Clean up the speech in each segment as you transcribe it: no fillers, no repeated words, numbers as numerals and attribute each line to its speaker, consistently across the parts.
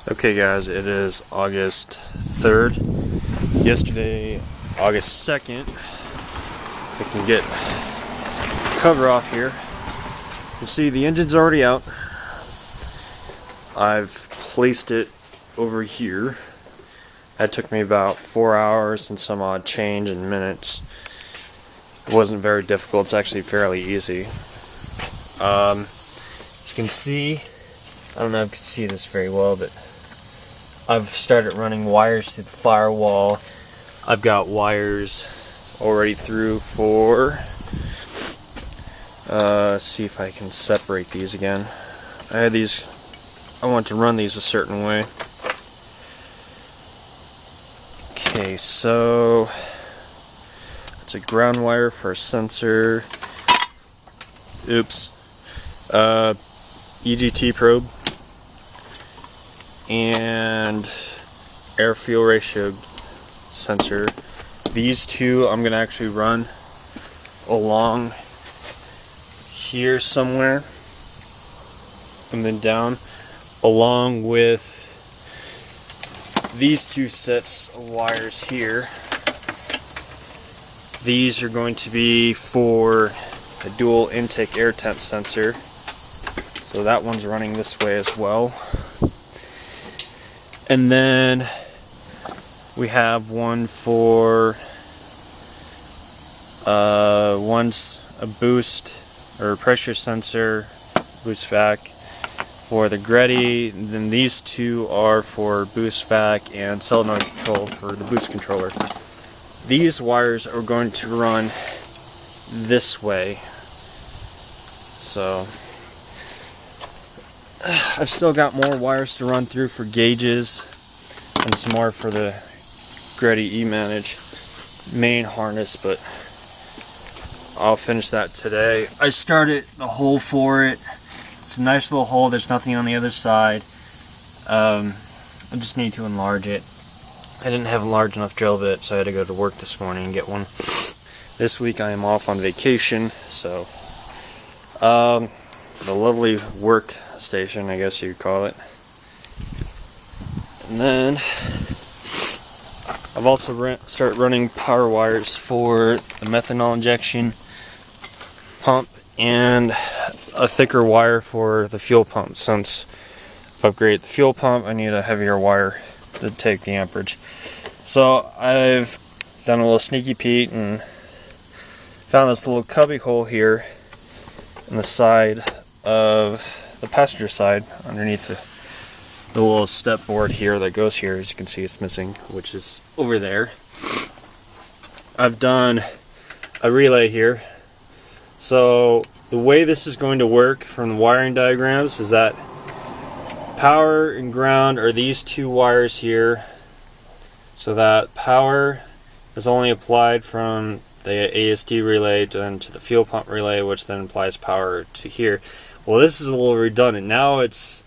Speaker 1: Okay guys, it is August 3rd. Yesterday, August 2nd, I can get the cover off here. You can see the engine's already out. I've placed it over here. That took me about 4 hours and some odd change in minutes. It wasn't very difficult, it's actually fairly easy. As you can see, I don't know if you can see this very well, but I've started running wires to the firewall. I've got wires already through for, let's see if I can separate these again. I want to run these a certain way. Okay, so it's a ground wire for a sensor. Oops. EGT probe. And air fuel ratio sensor. These two I'm gonna actually run along here somewhere and then down, along with these two sets of wires here. These are going to be for a dual intake air temp sensor, so that one's running this way as well. And then we have one for one's a boost or pressure sensor, boost vac for the Greddy. And then these two are for boost vac and solenoid control for the boost controller. These wires are going to run this way. So I've still got more wires to run through for gauges and some more for the Greddy E-Manage main harness, but I'll finish that today. I started the hole for it. It's a nice little hole, there's nothing on the other side. I just need to enlarge it. I didn't have a large enough drill bit, so I had to go to work this morning and get one. This week I am off on vacation, so the lovely work station, I guess you'd call it. And then I've also started running power wires for the methanol injection pump and a thicker wire for the fuel pump. Since I've upgraded the fuel pump, I need a heavier wire to take the amperage. So I've done a little sneaky peek and found this little cubby hole here in the side of the passenger side, underneath the little step board here that goes here. As you can see, it's missing, which is over there. I've done a relay here. So the way this is going to work from the wiring diagrams is that power and ground are these two wires here, so that power is only applied from the ASD relay then to the fuel pump relay, which then applies power to here. Well, this is a little redundant. Now it's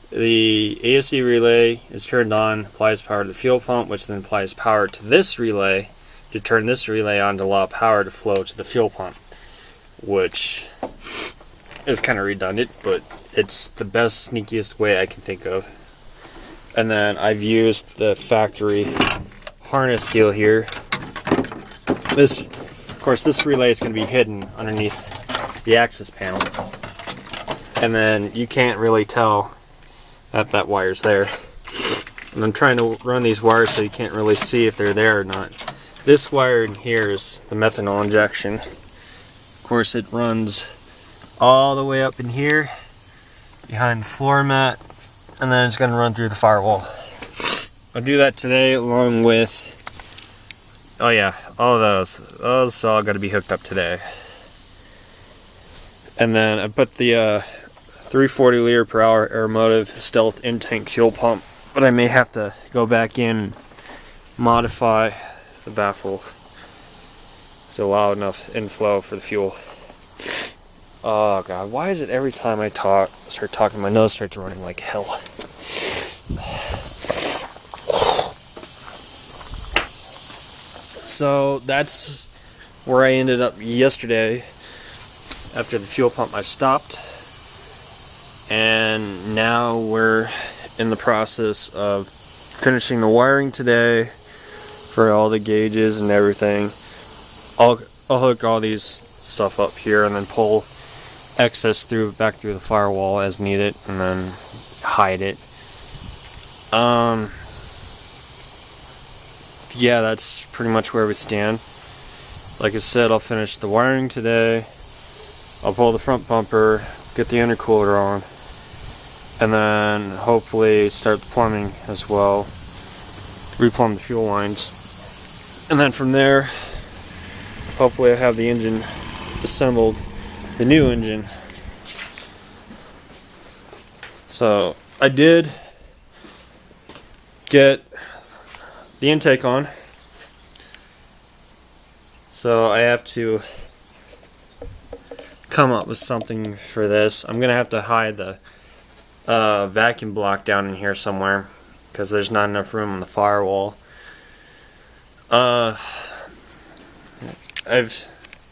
Speaker 1: the ASD relay is turned on, applies power to the fuel pump, which then applies power to this relay to turn this relay on to allow power to flow to the fuel pump, which is kind of redundant, but it's the best, sneakiest way I can think of. And then I've used the factory harness deal here. This, of course, this relay is going to be hidden underneath the access panel, and then you can't really tell that that wire's there. And I'm trying to run these wires so you can't really see if they're there or not. This wire in here is the methanol injection. Of course, it runs all the way up in here behind the floor mat, and then it's going to run through the firewall. I'll do that today along with, oh yeah, all of those all got to be hooked up today. And then I put the 340 liter per hour Aeromotive Stealth in-tank fuel pump, but I may have to go back in and modify the baffle to allow enough inflow for the fuel. Oh god, why is it every time I start talking, my nose starts running like hell? So that's where I ended up yesterday after the fuel pump I stopped. And now we're in the process of finishing the wiring today for all the gauges and everything. I'll hook all these stuff up here and then pull excess back through the firewall as needed, and then hide it. Yeah, that's pretty much where we stand. Like I said, I'll finish the wiring today. I'll pull the front bumper, get the intercooler on, and then hopefully start the plumbing as well. Replumb the fuel lines. And then from there, hopefully I have the engine assembled, the new engine. So I did get the intake on, so I have to come up with something for this. I'm gonna have to hide the vacuum block down in here somewhere because there's not enough room on the firewall. I've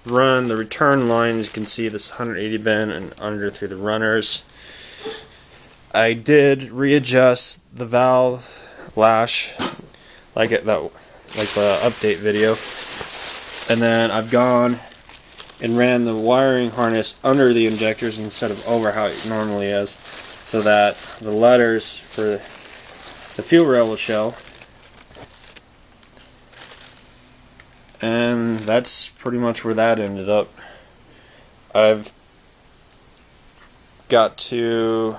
Speaker 1: run the return line, as you can see, this 180 bend and under through the runners. I did readjust the valve lash like the update video, and then I've gone and ran the wiring harness under the injectors instead of over how it normally is, so that the letters for the fuel rail will show. And that's pretty much where that ended up. I've got to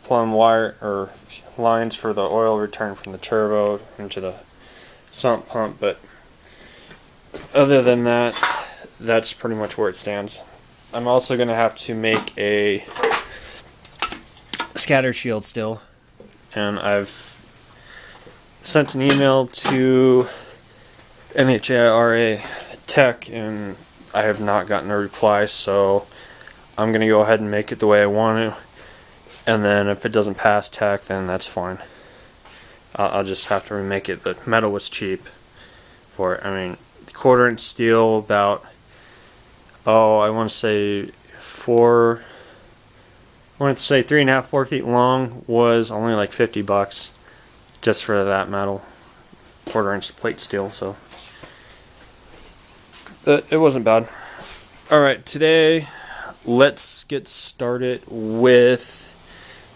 Speaker 1: plumb wire or lines for the oil return from the turbo into the sump pump, but other than that, that's pretty much where it stands. I'm also going to have to make a scatter shield still, and I've sent an email to NHRA Tech and I have not gotten a reply, so I'm going to go ahead and make it the way I want to, and then if it doesn't pass Tech, then that's fine. I'll just have to remake it. The metal was cheap for it. I mean, 1/4 inch steel, about, I want to say 3.5, 4 feet long, was only like $50 just for that metal. 1/4 inch plate steel, so it wasn't bad. Alright, today let's get started with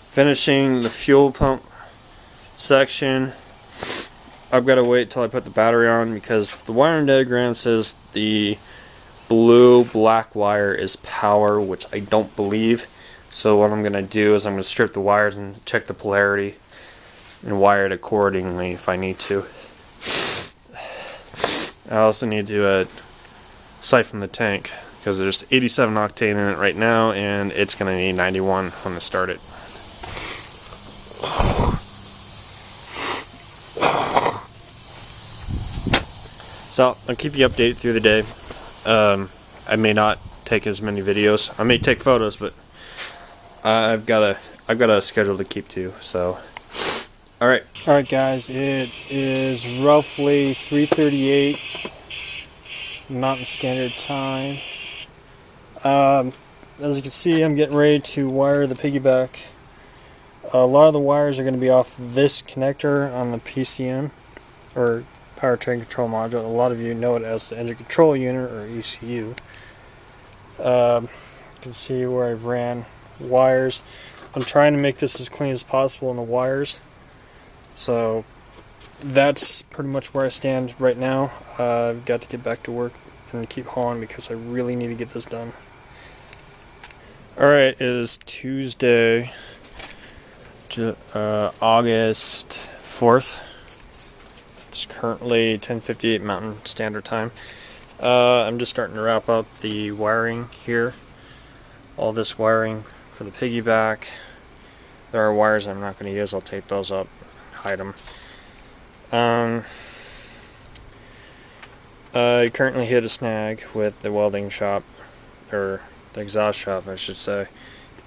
Speaker 1: finishing the fuel pump section. I've got to wait till I put the battery on because the wiring diagram says the black wire is power, which I don't believe. So what I'm going to do is I'm going to strip the wires and check the polarity and wire it accordingly if I need to. I also need to siphon the tank because there's 87 octane in it right now, and it's going to need 91 when I start it. So I'll keep you updated through the day. I may not take as many videos. I may take photos, but I've got a schedule to keep to. So, all right, guys. It is roughly 3:38 Mountain Standard Time. As you can see, I'm getting ready to wire the piggyback. A lot of the wires are going to be off this connector on the PCM, or powertrain control module. A lot of you know it as the engine control unit, or ECU. You can see where I've ran wires. I'm trying to make this as clean as possible in the wires. So that's pretty much where I stand right now. I've got to get back to work and keep hauling because I really need to get this done. Alright, it is Tuesday, August 4th. It's currently 10:58 Mountain Standard Time. I'm just starting to wrap up the wiring here. All this wiring for the piggyback. There are wires I'm not going to use. I'll take those up, hide them. I currently hit a snag with the welding shop, or the exhaust shop I should say.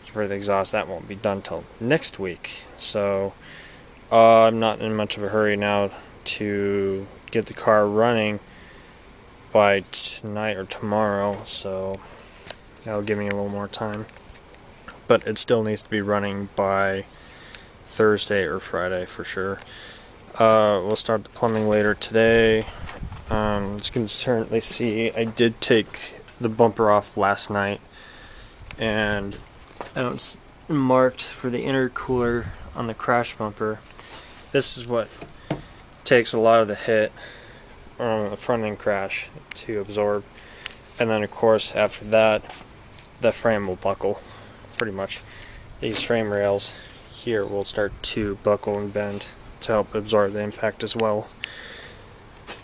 Speaker 1: For the exhaust, that won't be done till next week. So I'm not in much of a hurry now to get the car running by tonight or tomorrow, so that'll give me a little more time. But it still needs to be running by Thursday or Friday for sure. We'll start the plumbing later today. As you can certainly see, I did take the bumper off last night, and it's marked for the intercooler on the crash bumper. This is what takes a lot of the hit on the front end crash to absorb, and then of course after that the frame will buckle pretty much. These frame rails here will start to buckle and bend to help absorb the impact as well.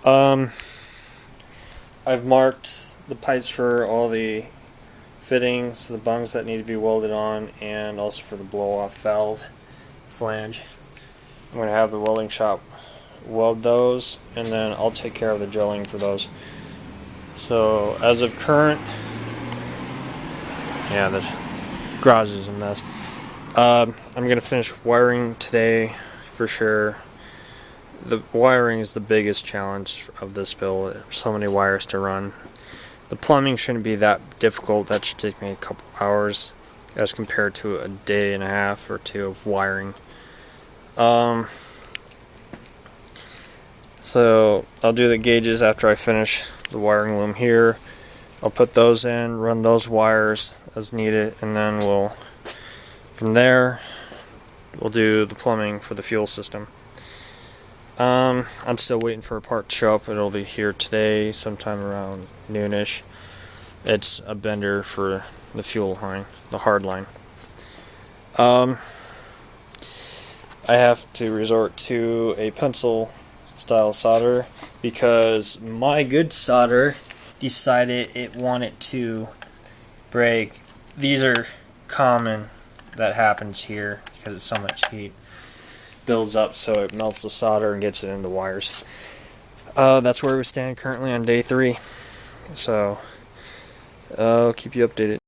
Speaker 1: I've marked the pipes for all the fittings, the bungs that need to be welded on, and also for the blow-off valve flange. I'm going to have the welding shop weld those, and then I'll take care of the drilling for those. So as of current, yeah, the garage is a mess. I'm going to finish wiring today for sure. The wiring is the biggest challenge of this build. There's so many wires to run. The plumbing shouldn't be that difficult. That should take me a couple hours as compared to a day and a half or two of wiring. So I'll do the gauges after I finish the wiring loom here. I'll put those in, run those wires as needed, and then from there we'll do the plumbing for the fuel system. I'm still waiting for a part to show up. It'll be here today sometime around noonish. It's a bender for the fuel line, the hard line. I have to resort to a pencil style solder because my good solder decided it wanted to break. These are common, that happens here because it's so much heat builds up, so it melts the solder and gets it into wires. That's where we stand currently on day 3, so I'll keep you updated.